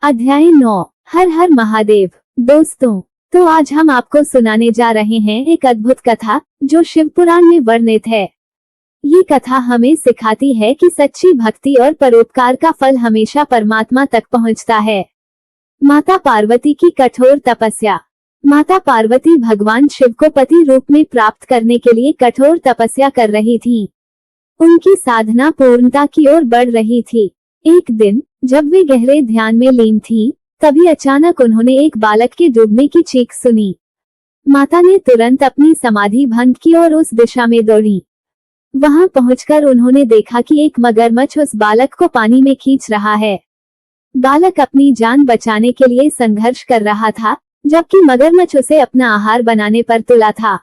अध्याय 9। हर हर महादेव। दोस्तों, तो आज हम आपको सुनाने जा रहे हैं एक अद्भुत कथा जो शिव पुराण में वर्णित है। ये कथा हमें सिखाती है कि सच्ची भक्ति और परोपकार का फल हमेशा परमात्मा तक पहुंचता है। माता पार्वती की कठोर तपस्या। माता पार्वती भगवान शिव को पति रूप में प्राप्त करने के लिए कठोर तपस्या कर रही थीं। उनकी साधना पूर्णता की ओर बढ़ रही थी। एक दिन जब वे गहरे ध्यान में लीन थीं, तभी अचानक उन्होंने एक बालक के डूबने की चीख सुनी। माता ने तुरंत अपनी समाधि भंग की और उस दिशा में दौड़ी। वहां पहुंचकर उन्होंने देखा कि एक मगरमच्छ उस बालक को पानी में खींच रहा है। बालक अपनी जान बचाने के लिए संघर्ष कर रहा था, जबकि मगरमच्छ उसे अपना आहार बनाने पर तुला था।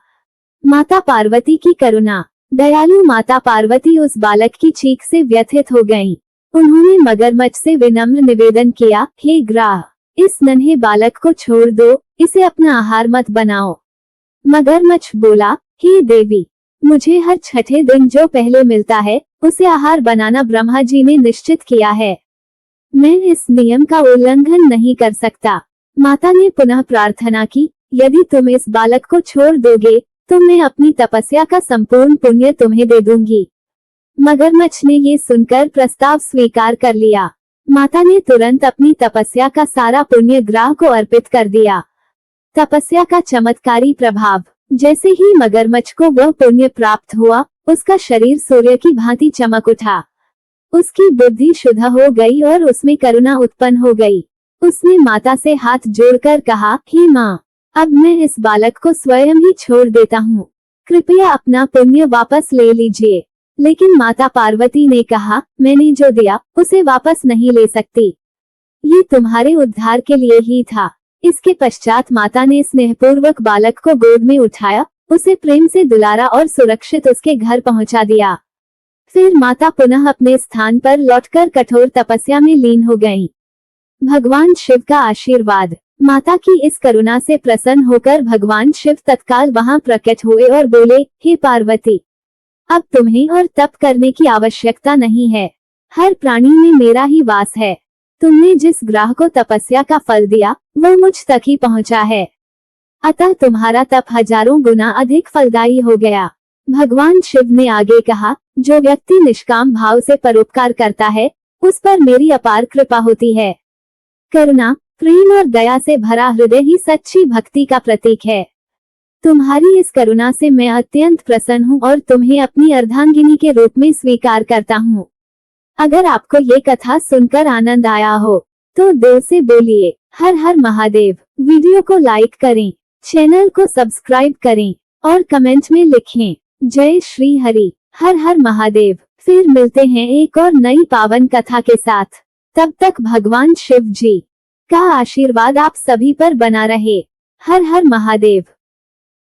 माता पार्वती की करुणा। दयालु माता पार्वती उस बालक की चीख से व्यथित हो गईं। उन्होंने मगरमच्छ से विनम्र निवेदन किया, हे ग्राह, इस नन्हे बालक को छोड़ दो, इसे अपना आहार मत बनाओ। मगरमच्छ बोला, हे देवी, मुझे हर छठे दिन जो पहले मिलता है उसे आहार बनाना ब्रह्मा जी ने निश्चित किया है। मैं इस नियम का उल्लंघन नहीं कर सकता। माता ने पुनः प्रार्थना की, यदि तुम इस बालक को छोड़ दोगे तो मैं अपनी तपस्या का संपूर्ण पुण्य तुम्हें दे दूंगी। मगरमच्छ ने ये सुनकर प्रस्ताव स्वीकार कर लिया। माता ने तुरंत अपनी तपस्या का सारा पुण्य ग्राह को अर्पित कर दिया। तपस्या का चमत्कारी प्रभाव। जैसे ही मगरमच्छ को वह पुण्य प्राप्त हुआ, उसका शरीर सूर्य की भांति चमक उठा। उसकी बुद्धि शुद्ध हो गई और उसमें करुणा उत्पन्न हो गई। उसने माता से हाथ जोड़कर कहा, हे माँ, अब मैं इस बालक को स्वयं ही छोड़ देता हूँ। कृपया अपना पुण्य वापस ले लीजिए। लेकिन माता पार्वती ने कहा, मैंने जो दिया उसे वापस नहीं ले सकती। ये तुम्हारे उद्धार के लिए ही था। इसके पश्चात माता ने स्नेहपूर्वक बालक को गोद में उठाया, उसे प्रेम से दुलारा और सुरक्षित उसके घर पहुंचा दिया। फिर माता पुनः अपने स्थान पर लौटकर कठोर तपस्या में लीन हो गईं। भगवान शिव का आशीर्वाद। माता की इस करुणा से प्रसन्न होकर भगवान शिव तत्काल वहां प्रकट हुए और बोले, हे पार्वती, अब तुम्हें और तप करने की आवश्यकता नहीं है। हर प्राणी में मेरा ही वास है। तुमने जिस ग्राह को तपस्या का फल दिया वह मुझ तक ही पहुंचा है, अतः तुम्हारा तप हजारों गुना अधिक फलदायी हो गया। भगवान शिव ने आगे कहा, जो व्यक्ति निष्काम भाव से परोपकार करता है उस पर मेरी अपार कृपा होती है। करुणा, प्रेम और दया से भरा हृदय ही सच्ची भक्ति का प्रतीक है। तुम्हारी इस करुणा से मैं अत्यंत प्रसन्न हूँ और तुम्हें अपनी अर्धांगिनी के रूप में स्वीकार करता हूँ। अगर आपको ये कथा सुनकर आनंद आया हो तो दिल से बोलिए, हर हर महादेव। वीडियो को लाइक करें, चैनल को सब्सक्राइब करें और कमेंट में लिखें, जय श्री हरि। हर हर महादेव। फिर मिलते हैं एक और नई पावन कथा के साथ। तब तक भगवान शिव जी का आशीर्वाद आप सभी पर बना रहे। हर हर महादेव।